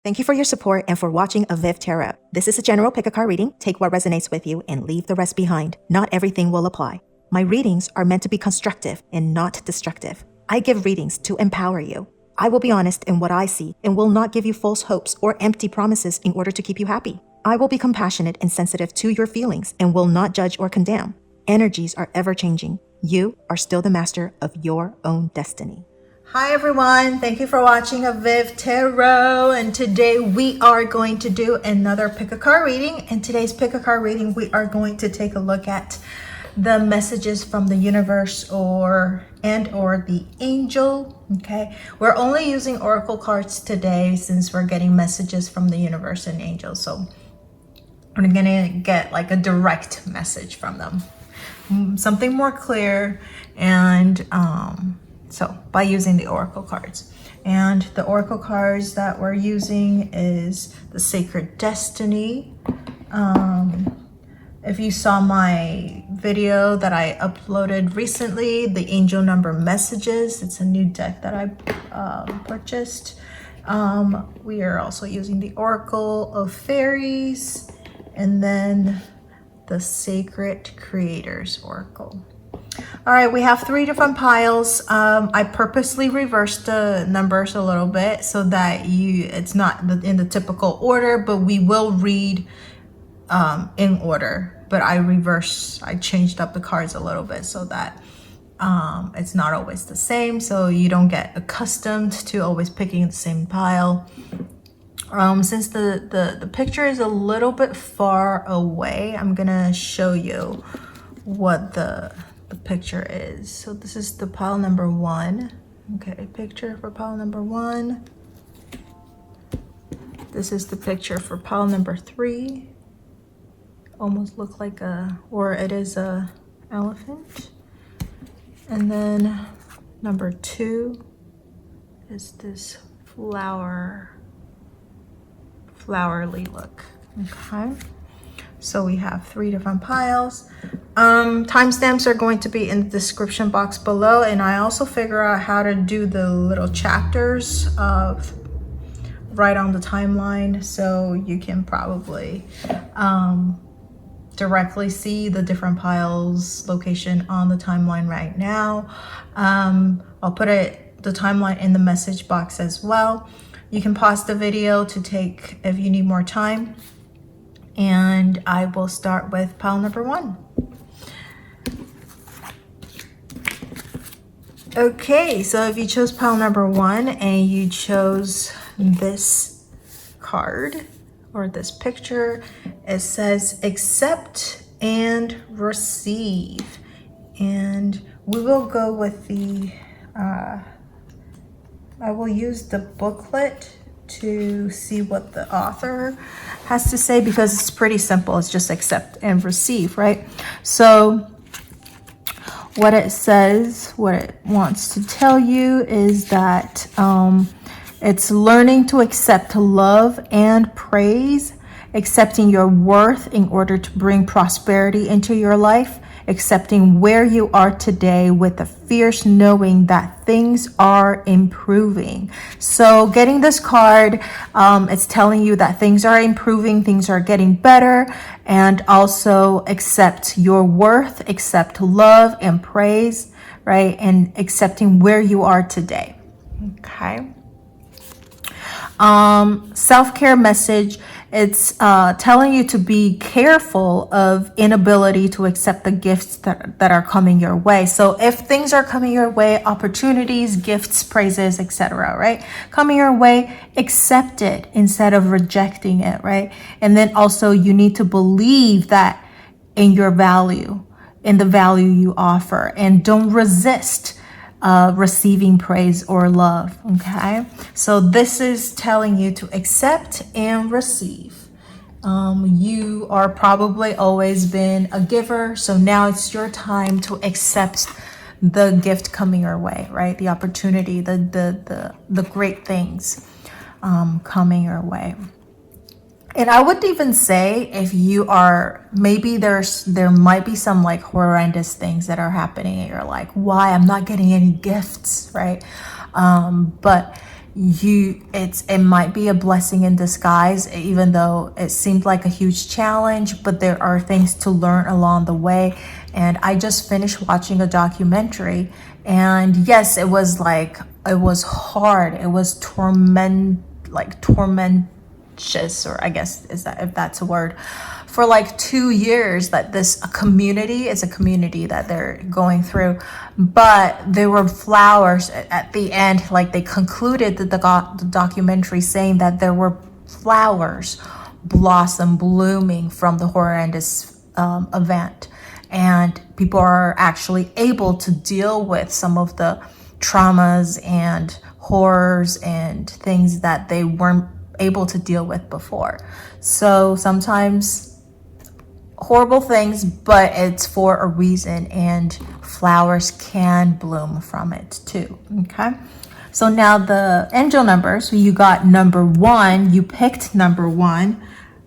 Thank you for your support and for watching avivTarot. This is a general pick-a-card reading. Take what resonates with you and leave the rest behind. Not everything will apply. My readings are meant to be constructive and not destructive. I give readings to empower you. I will be honest in what I see and will not give you false hopes or empty promises in order to keep you happy. I will be compassionate and sensitive to your feelings and will not judge or condemn. Energies are ever-changing. You are still the master of your own destiny. Hi everyone, thank you for watching avivTarot, and today we are going to do another pick-a-card reading. In today's pick-a-card reading, we are going to take a look at the messages from the universe or the angel. Okay, we're only using oracle cards today since we're getting messages from the universe and angels, so we're gonna get like a direct message from them, something more clear, and so by using the oracle cards. And the oracle cards that we're using is the Sacred Destiny. If you saw my video that I uploaded recently, the angel number messages, it's a new deck that I purchased. We are also using the Oracle of Fairies, and then the Sacred Creators Oracle. All right, we have 3 different piles. I purposely reversed the numbers a little bit so that it's not in the typical order, but we will read in order. But I changed up the cards a little bit so that it's not always the same, so you don't get accustomed to always picking the same pile. Since the picture is a little bit far away, I'm gonna show you what the picture is. So this is the pile number 1. Okay, picture for pile number 1. This is the picture for pile number 3. Almost look like it is a elephant. And then number 2 is this flowerly look. Okay, so we have 3 different piles. Timestamps are going to be in the description box below, and I also figure out how to do the little chapters of right on the timeline, so you can probably directly see the different piles location on the timeline right now. I'll put the timeline in the message box as well. You can pause the video to take if you need more time, and I will start with pile number 1. Okay, so if you chose pile number 1 and you chose this card or this picture, it says accept and receive. And we will go with the, I will use the booklet to see what the author has to say, because it's pretty simple. It's just accept and receive, right? So what it says, what it wants to tell you is that it's learning to accept love and praise, accepting your worth in order to bring prosperity into your life, accepting where you are today with a fierce knowing that things are improving. So getting this card, it's telling you that things are improving, things are getting better, and also accept your worth, accept love and praise, right? And accepting where you are today. Okay. Self-care message. It's telling you to be careful of inability to accept the gifts that are coming your way. So if things are coming your way, opportunities, gifts, praises, etc., right? Coming your way, accept it instead of rejecting it, right? And then also you need to believe that in your value, in the value you offer, and don't resist receiving praise or love. Okay, so this is telling you to accept and receive. You are probably always been a giver, so now it's your time to accept the gift coming your way, right? The opportunity, the great things coming your way. And I would even say, if you are, maybe there might be some like horrendous things that are happening and you're like, why I'm not getting any gifts, right? But it might be a blessing in disguise, even though it seemed like a huge challenge, but there are things to learn along the way. And I just finished watching a documentary, and yes, it was hard. It was tormentous, or I guess if that's a word, for like 2 years, that this community is a community that they're going through. But there were flowers at the end, like they concluded the documentary saying that there were flowers blooming from the horrendous event. And people are actually able to deal with some of the traumas and horrors and things that they weren't able to deal with before. So sometimes horrible things, but it's for a reason, and flowers can bloom from it too. Okay, so now the angel numbers. So you got number 1. You picked number 1.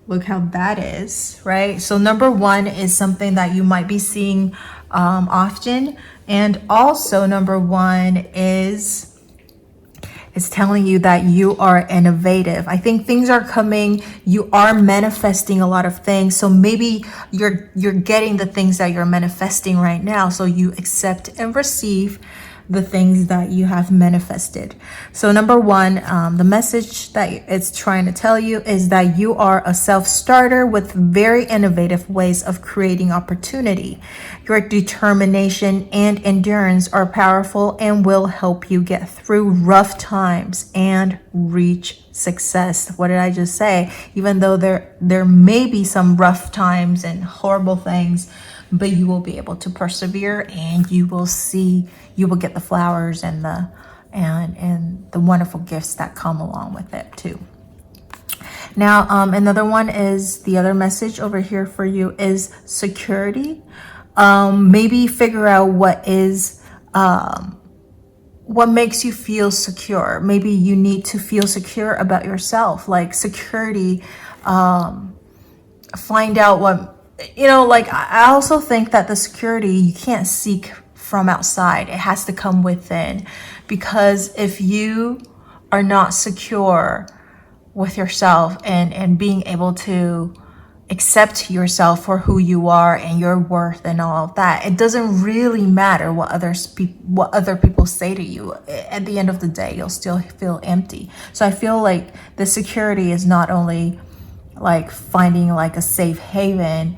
Look how that is, right? So number 1 is something that you might be seeing often, and also number 1 is telling you that you are innovative. I think things are coming. You are manifesting a lot of things. So maybe you're getting the things that you're manifesting right now. So you accept and receive the things that you have manifested. So number 1, the message that it's trying to tell you is that you are a self-starter with very innovative ways of creating opportunity. Your determination and endurance are powerful and will help you get through rough times and reach success. What did I just say? Even though there may be some rough times and horrible things, but you will be able to persevere, and you will get the flowers and the wonderful gifts that come along with it too. Now, another one is, the other message over here for you is security. Maybe figure out what makes you feel secure. Maybe you need to feel secure about yourself, like security. Find out what, I also think that the security you can't seek from outside. It has to come within, because if you are not secure with yourself and being able to accept yourself for who you are and your worth and all of that, it doesn't really matter what other people say to you. At the end of the day, you'll still feel empty. So I feel like the security is not only like finding like a safe haven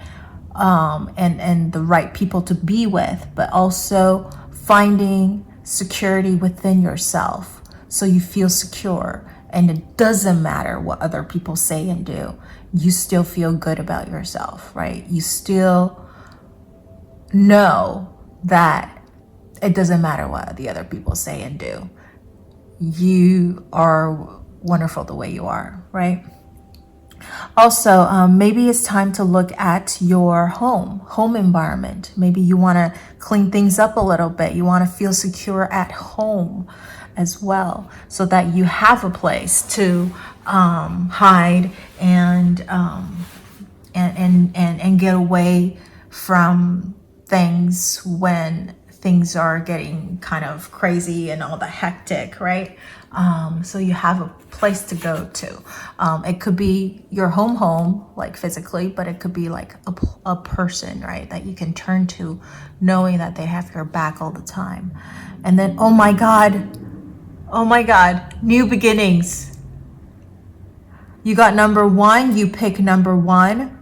and the right people to be with, but also finding security within yourself, so you feel secure and it doesn't matter what other people say and do. You still feel good about yourself, right? You still know that it doesn't matter what the other people say and do. You are wonderful the way you are, right? Also, maybe it's time to look at your home environment. Maybe you want to clean things up a little bit. You want to feel secure at home as well, so that you have a place to hide and get away from things when things are getting kind of crazy and all the hectic, right? So you have a place to go to. It could be your home, like physically, but it could be like a person, right, that you can turn to, knowing that they have your back all the time. And then, oh my God, new beginnings. You got number 1, you pick number 1.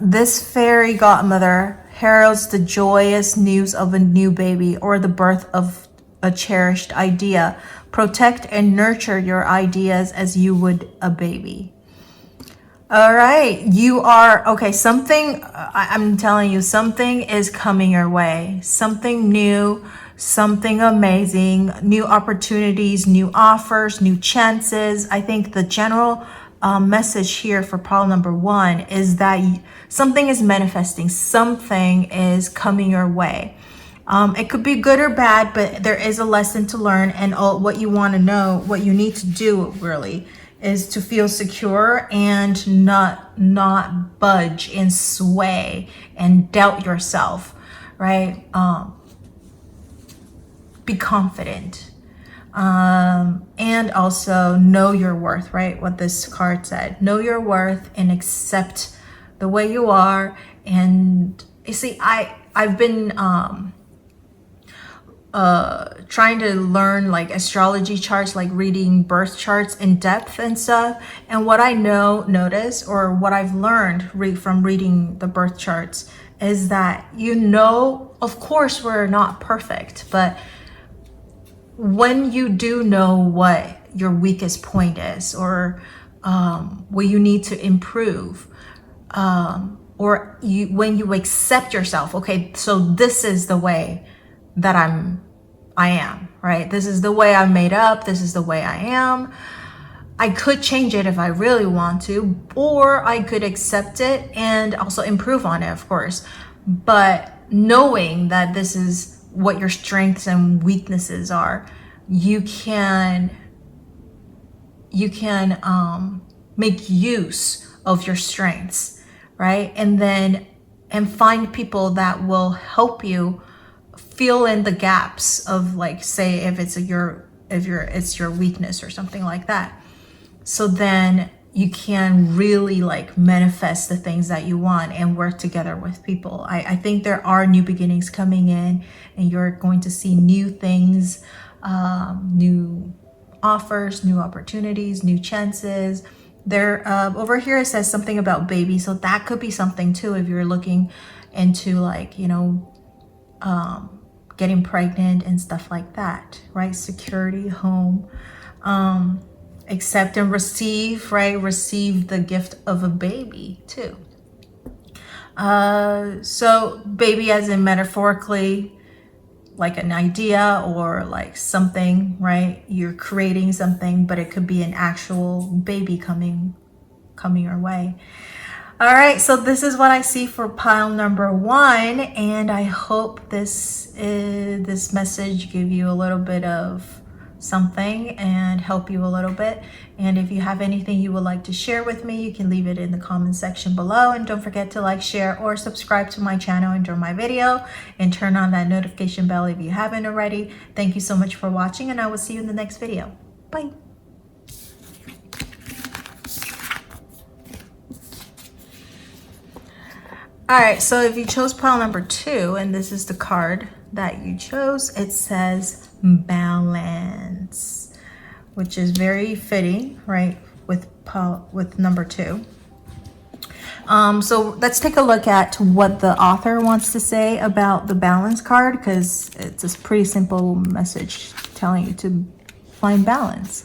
This fairy godmother heralds the joyous news of a new baby or the birth of a cherished idea. Protect and nurture your ideas as you would a baby. All right, you are, okay, I'm telling you, something is coming your way. Something new, something amazing, new opportunities, new offers, new chances. I think the general message here for pile number 1 is that something is manifesting, something is coming your way. It could be good or bad, but there is a lesson to learn, and what you want to know, what you need to do really, is to feel secure and not budge and sway and doubt yourself, right? Be confident. And also know your worth, right? What this card said, know your worth and accept the way you are. And you see, I've been trying to learn like astrology charts, like reading birth charts in depth and stuff. And what I notice, or what I've learned from reading the birth charts, is that, of course we're not perfect, but when you do know what your weakest point is, or what you need to improve, or when you accept yourself, okay, so this is the way that I am, right? This is the way I'm made up. This is the way I am. I could change it if I really want to, or I could accept it and also improve on it, of course. But knowing that this is what your strengths and weaknesses are, you can make use of your strengths, right? And find people that will help you fill in the gaps of, like, say if it's your weakness or something like that. So then you can really like manifest the things that you want and work together with people. I think there are new beginnings coming in, and you're going to see new things, new offers, new opportunities, new chances. There, over here it says something about baby, so that could be something too if you're looking into, like, getting pregnant and stuff like that, right? Security, home, accept and receive, right? Receive the gift of a baby too. So baby as in metaphorically, like an idea or like something, right? You're creating something, but it could be an actual baby coming your way. All right, so this is what I see for pile number 1, and I hope this message give you a little bit of something and help you a little bit. And if you have anything you would like to share with me, you can leave it in the comment section below. And don't forget to like, share, or subscribe to my channel, enjoy my video, and turn on that notification bell if you haven't already. Thank you so much for watching, and I will see you in the next video. Bye. All right, so if you chose pile number 2, and this is the card that you chose, it says balance, which is very fitting, right, with number 2. So let's take a look at what the author wants to say about the balance card, because it's a pretty simple message telling you to find balance.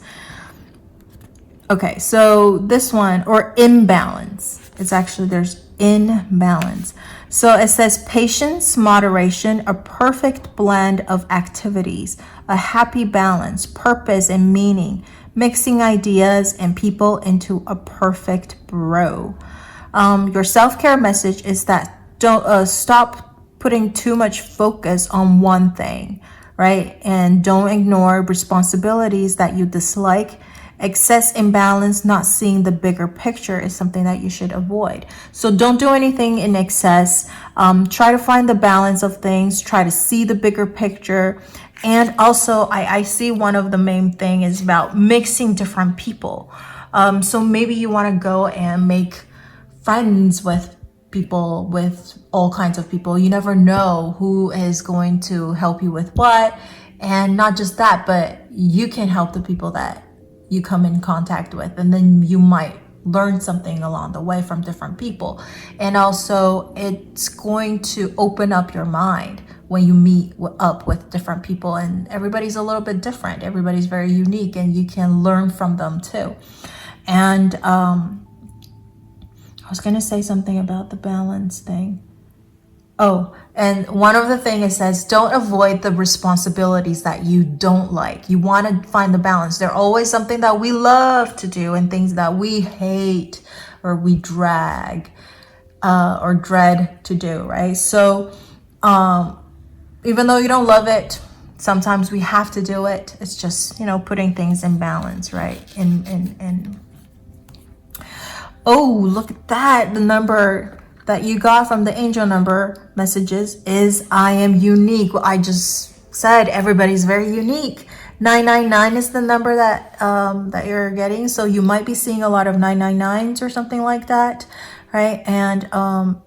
Okay, so this one, or imbalance, it's actually, there's imbalance. So it says patience, moderation, a perfect blend of activities, a happy balance, purpose and meaning, mixing ideas and people into a perfect brew. Your self-care message is that don't stop putting too much focus on one thing, right? And don't ignore responsibilities that you dislike. Excess imbalance, not seeing the bigger picture, is something that you should avoid. So don't do anything in excess. Try to find the balance of things. Try to see the bigger picture. And also, I see one of the main thing is about mixing different people. So maybe you want to go and make friends with people, with all kinds of people. You never know who is going to help you with what. And not just that, but you can help the people that you come in contact with, and then you might learn something along the way from different people. And also, it's going to open up your mind when you meet up with different people, and everybody's a little bit different. Everybody's very unique, and you can learn from them too. And I was gonna say something about the balance thing. Oh, and one of the things it says, don't avoid the responsibilities that you don't like. You want to find the balance. There's always something that we love to do and things that we hate or we drag or dread to do, right? So even though you don't love it, sometimes we have to do it. It's just, putting things in balance, right? Oh, look at that. The number that you got from the angel number messages is I am unique. I just said everybody's very unique. 999 is the number that that you're getting. So you might be seeing a lot of 999s or something like that, right? And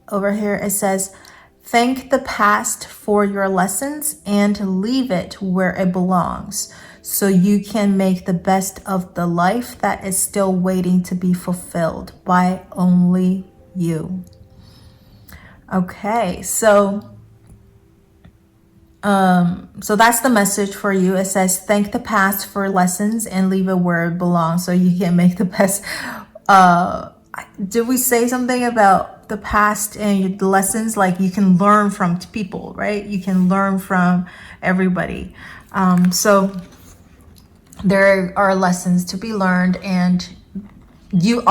over here it says, thank the past for your lessons and leave it where it belongs, so you can make the best of the life that is still waiting to be fulfilled by only you. Okay, so that's the message for you. It says, thank the past for lessons and leave it where it belongs, so you can make the best. Did we say something about the past and the lessons? Like, you can learn from people, right? You can learn from everybody. So there are lessons to be learned, and you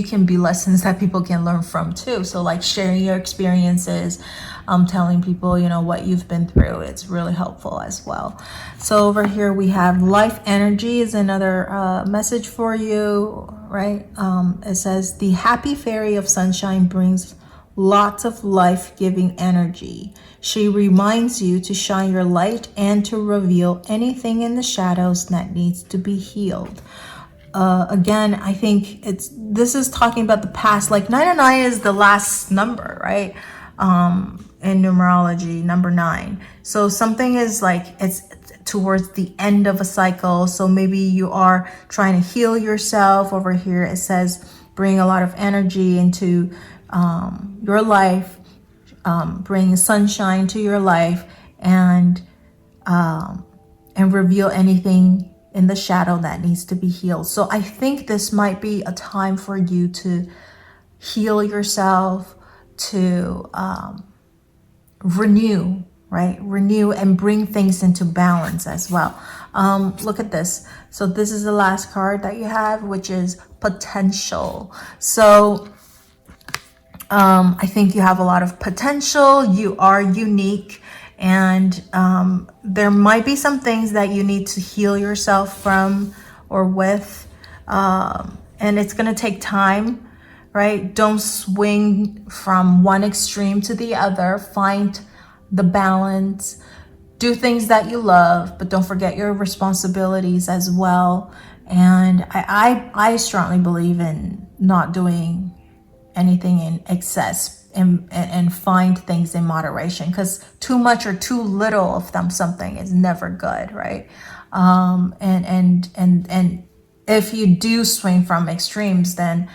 can be lessons that people can learn from too. So like sharing your experiences, telling people, what you've been through, it's really helpful as well. So over here we have life energy is another message for you, right? It says, the happy fairy of sunshine brings lots of life-giving energy. She reminds you to shine your light and to reveal anything in the shadows that needs to be healed. Again, I think this is talking about the past. Like 999 is the last number, right? In numerology, number 9. So something is like, it's towards the end of a cycle. So maybe you are trying to heal yourself. Over here it says, bring a lot of energy into your life, bring sunshine to your life, and reveal anything in the shadow that needs to be healed. So I think this might be a time for you to heal yourself, to renew, right? Renew and bring things into balance as well. Look at this. So this is the last card that you have, which is potential. So I think you have a lot of potential. You are unique, and there might be some things that you need to heal yourself from or with, and it's going to take time, right? Don't swing from one extreme to the other. Find the balance. Do things that you love, but don't forget your responsibilities as well. And I strongly believe in not doing anything in excess, and find things in moderation, because too much or too little of something is never good, right? And if you do swing from extremes, then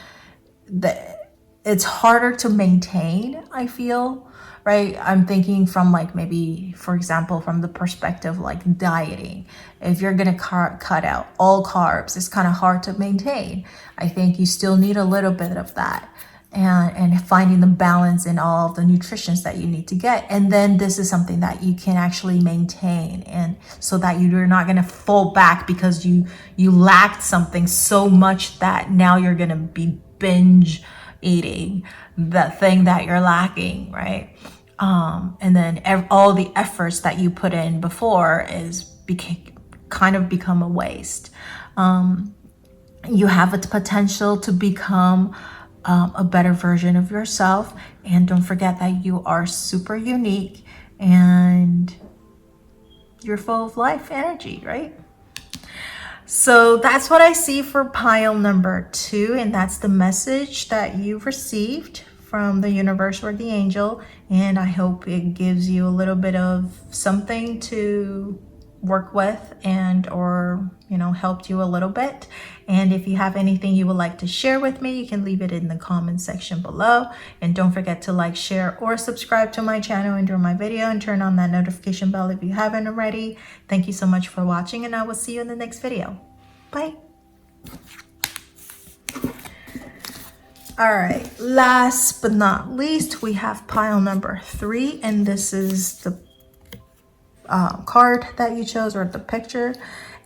it's harder to maintain, I feel, right? I'm thinking from like, maybe, for example, from the perspective like dieting. If you're going to cut out all carbs, it's kind of hard to maintain. I think you still need a little bit of that, and finding the balance in all of the nutritions that you need to get. And then this is something that you can actually maintain, and so that you're not going to fall back because you lacked something so much that now you're going to be binge eating the thing that you're lacking, right? And then all the efforts that you put in before kind of become a waste. You have the potential to become a better version of yourself, and don't forget that you are super unique and you're full of life energy, right? So that's what I see for pile number 2, and that's the message that you've received from the universe or the angel, and I hope it gives you a little bit of something to work with, and or helped you a little bit. And if you have anything you would like to share with me, you can leave it in the comment section below. And don't forget to like, share, or subscribe to my channel and my video, and turn on that notification bell if you haven't already. Thank you so much for watching, and I will see you in the next video. Bye. All right, last but not least, we have pile number 3, and this is the card that you chose, or the picture.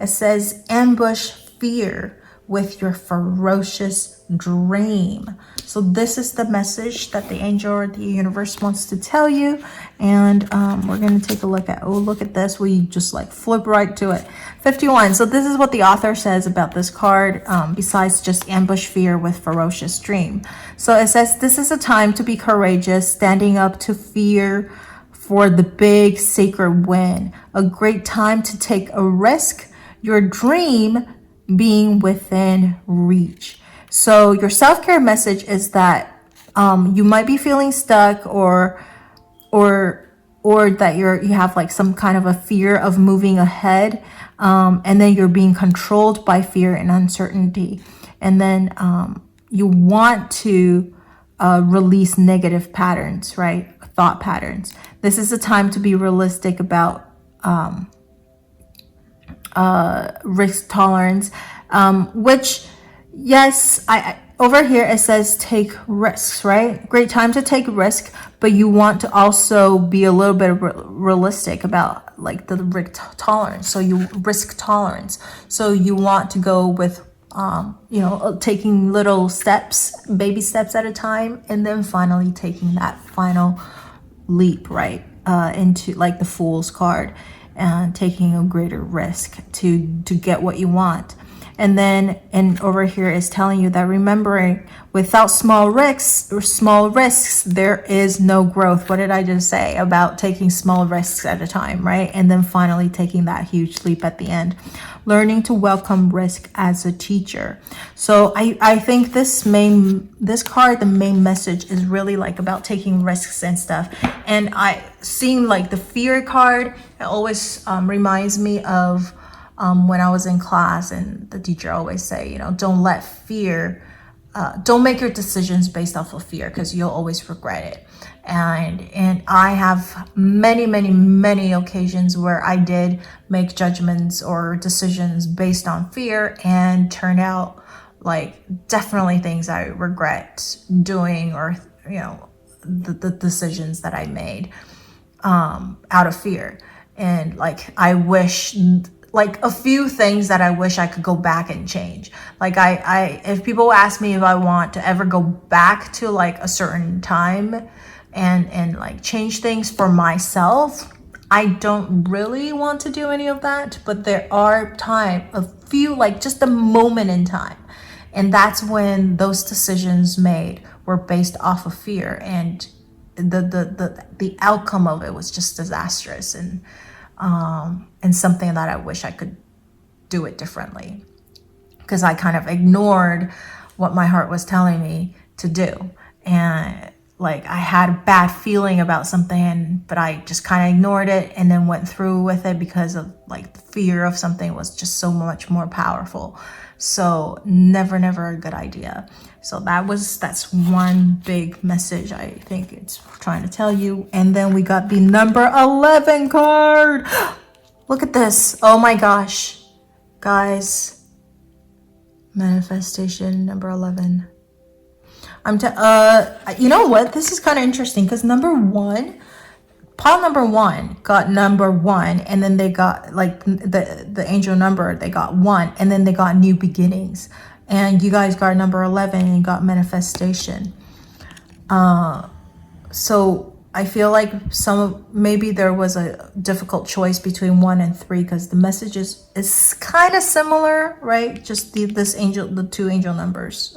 It says, ambush fear with your ferocious dream. So this is the message that the angel or the universe wants to tell you. And we're going to take a look at, look at this. We just like flip right to it. 51. So this is what the author says about this card, besides just ambush fear with ferocious dream. So it says, this is a time to be courageous, standing up to fear for the big sacred win. A great time to take a risk. your dream being within reach. So your self-care message is that you might be feeling stuck or that you have like some kind of a fear of moving ahead, and then you're being controlled by fear and uncertainty, and then you want to release negative patterns, right? Thought patterns. This is a time to be realistic about risk tolerance, which, yes, I over here it says take risks, right? Great time to take risk, but you want to also be a little bit realistic about like the risk tolerance. So you want to go with taking little steps, baby steps at a time, and then finally taking that final leap, right? Into like the Fool's card, and taking a greater risk to get what you want. And then, and over here is telling you that remembering without small risks, there is no growth. What did I just say about taking small risks at a time, right? And then finally taking that huge leap at the end. Learning to welcome risk as a teacher. So I think this card, the main message is really like about taking risks and stuff. And seeing like the fear card, it always reminds me of when I was in class, and the teacher always say, don't let fear, don't make your decisions based off of fear, because you'll always regret it. And I have many occasions where I did make judgments or decisions based on fear and turned out like definitely things I regret doing, or the decisions that I made out of fear. And like I wish, like a few things that I wish I could go back and change. Like if people ask me if I want to ever go back to like a certain time and like change things for myself, I don't really want to do any of that. But there are just a moment in time, and that's when those decisions made were based off of fear, and the outcome of it was just disastrous, and something that I wish I could do it differently, because I kind of ignored what my heart was telling me to do. And like I had a bad feeling about something, but I just kind of ignored it and then went through with it because of like the fear of something was just so much more powerful. So never a good idea. So that's one big message I think it's trying to tell you. And then we got the number 11 card. Look at this. Oh my gosh, guys. Manifestation number 11. You know what? This is kind of interesting, because pile number one got number 1, and then they got like the angel number, they got 1, and then they got new beginnings. And you guys got number 11 and manifestation. So I feel like maybe there was a difficult choice between 1 and 3, because the message is kind of similar, right? Just the two angel numbers,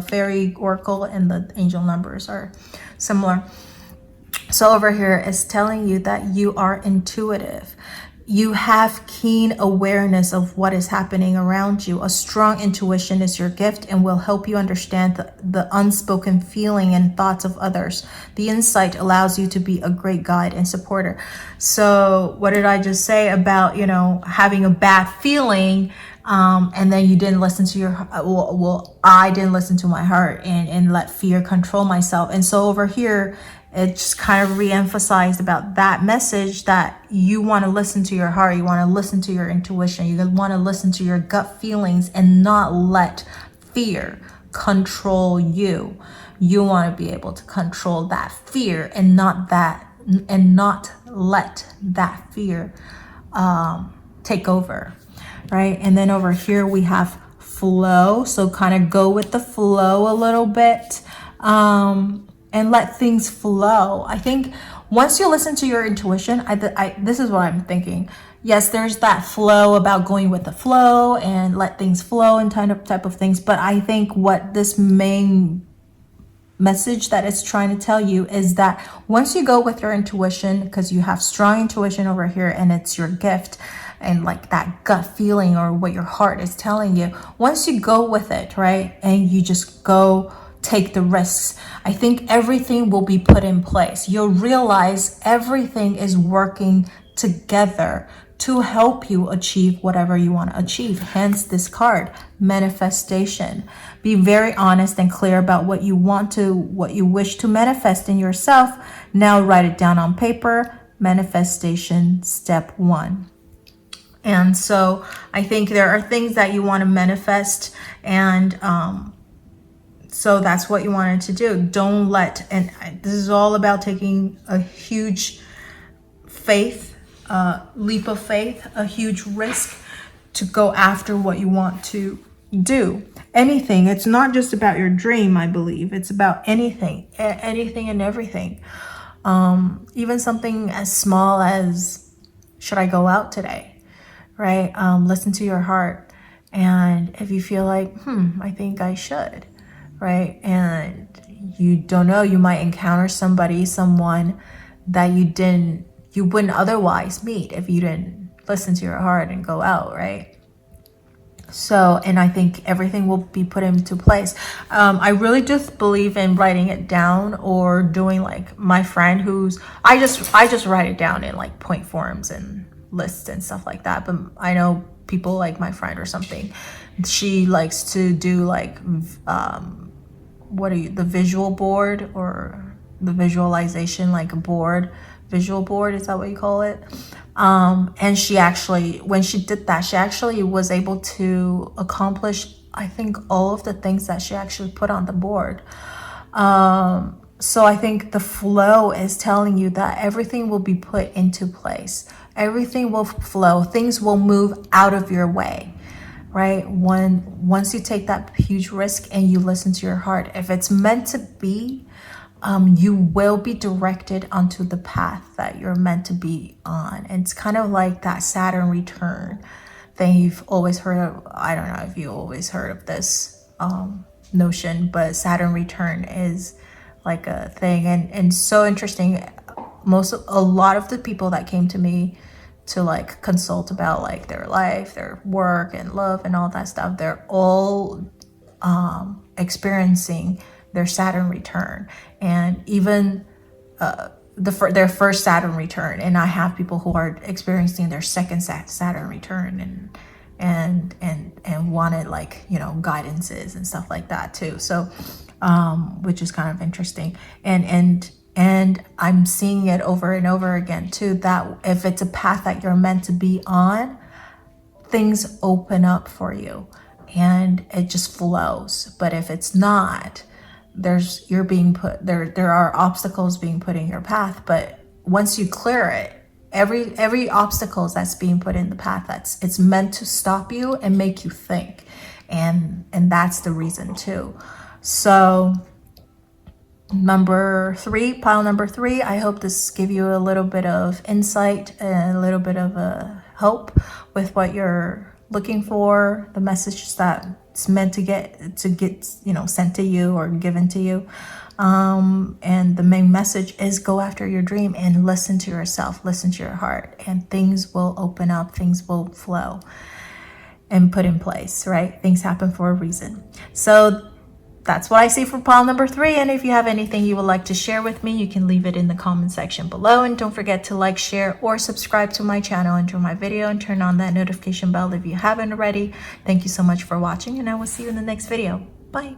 fairy oracle and the angel numbers are similar. So over here is telling you that you are intuitive. You have keen awareness of what is happening around you. A strong intuition is your gift and will help you understand the unspoken feeling and thoughts of others. The insight allows you to be a great guide and supporter. So what did I just say about, having a bad feeling, and then you didn't listen to your, I didn't listen to my heart and let fear control myself. And so over here, it just kind of re-emphasized about that message, that you want to listen to your heart, you want to listen to your intuition, you want to listen to your gut feelings and not let fear control you. You want to be able to control that fear and not let that fear take over, right? And then over here we have flow. So kind of go with the flow a little bit. And let things flow. I think once you listen to your intuition, this is what I'm thinking. Yes, there's that flow about going with the flow and let things flow and type of things. But I think what this main message that it's trying to tell you is that once you go with your intuition, because you have strong intuition over here and it's your gift, and like that gut feeling or what your heart is telling you, once you go with it, right, and you just go take the risks, I think everything will be put in place. You'll realize everything is working together to help you achieve whatever you want to achieve. Hence this card, manifestation. Be very honest and clear about what you wish to manifest in yourself. Now write it down on paper. Manifestation step 1. And so I think there are things that you want to manifest, and so that's what you wanted to do. Don't let, and this is all about taking a huge leap of faith, a huge risk to go after what you want to do. Anything. It's not just about your dream, I believe. It's about anything and everything. Even something as small as, should I go out today? Right? Listen to your heart. And if you feel like, I think I should, right? And you don't know, you might encounter someone that you wouldn't otherwise meet if you didn't listen to your heart and go out, right? So, and I think everything will be put into place. I really just believe in writing it down, or doing like my friend I just write it down in like point forms and lists and stuff like that. But I know people like my friend or something, she likes to do like, the visual board, or the visualization, like a board, visual board, is that what you call it? And she actually, when she did that, she actually was able to accomplish, I think, all of the things that she actually put on the board. So I think the flow is telling you that everything will be put into place. Everything will flow. Things will move out of your way, right? Once you take that huge risk and you listen to your heart, if it's meant to be, you will be directed onto the path that you're meant to be on. And it's kind of like that Saturn return thing you've always heard of. I don't know if you always heard of this notion, but Saturn return is like a thing. And so interesting. A lot of the people that came to me to like consult about like their life, their work and love and all that stuff, they're all experiencing their Saturn return, and even their first Saturn return. And I have people who are experiencing their second Saturn return, and wanted like, guidances and stuff like that too. So which is kind of interesting, and I'm seeing it over and over again too, that if it's a path that you're meant to be on, things open up for you and it just flows. But if it's not, there are obstacles being put in your path. But once you clear it, every obstacle that's being put in the path, it's meant to stop you and make you think, and that's the reason too. So pile number 3, I hope this give you a little bit of insight and a little bit of a hope with what you're looking for, the message that's meant to get sent to you or given to you. And the main message is go after your dream and listen to yourself, listen to your heart, and things will open up, things will flow and put in place, right? Things happen for a reason. So that's what I see for pile number 3. And if you have anything you would like to share with me, you can leave it in the comment section below. And don't forget to like, share, or subscribe to my channel, enjoy my video, and turn on that notification bell if you haven't already. Thank you so much for watching, and I will see you in the next video. Bye.